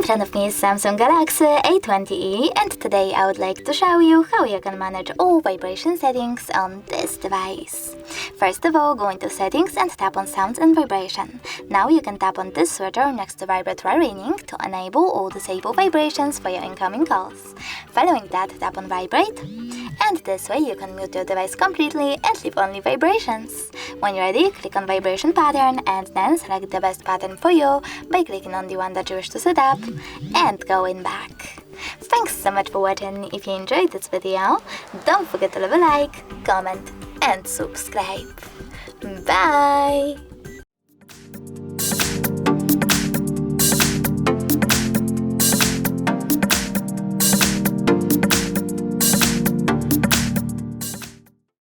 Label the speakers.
Speaker 1: in front of me is Samsung Galaxy A20e, and today I would like to show you how you can manage all vibration settings on this device. First of all, go into Settings and tap on Sounds and Vibration. Now you can tap on this switcher next to Vibratory Ringing to enable all disable vibrations for your incoming calls. Following that, tap on Vibrate, and this way you can mute your device completely and leave only vibrations. When you're ready, click on Vibration Pattern and then select the best pattern for you by clicking on the one that you wish to set up and going back. Thanks so much for watching. If you enjoyed this video, don't forget to leave a like, comment and subscribe. Bye!